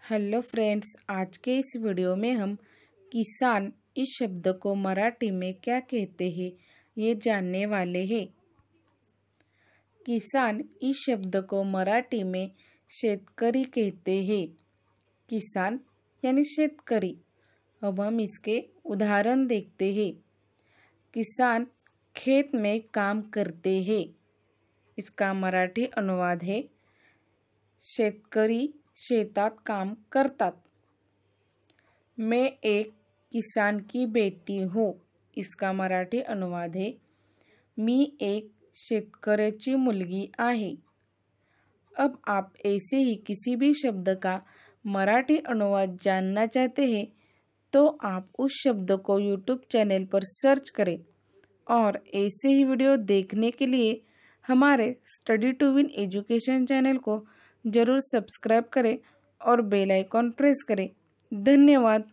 Hello friends, आज के इस video में हम किसान इस शब्द को मराठी में क्या कहते हैं ये जानने वाले हैं। किसान इस शब्द को मराठी में शेतकरी कहते हैं। किसान यानी शेतकरी। अब हम इसके उदाहरण देखते हैं। किसान खेत में काम करते हैं। इसका मराठी अनुवाद है शेतकरी शेतात काम करतात। मैं एक किसान की बेटी हूँ। इसका मराठी अनुवाद है मी एक शेतकऱ्याची मुलगी आहे। अब आप ऐसे ही किसी भी शब्द का मराठी अनुवाद जानना चाहते हैं तो आप उस शब्द को YouTube चैनल पर सर्च करें और ऐसे ही वीडियो देखने के लिए हमारे study to win education channel को ज़रूर सब्सक्राइब करें और बेल आइकॉन प्रेस करें। धन्यवाद।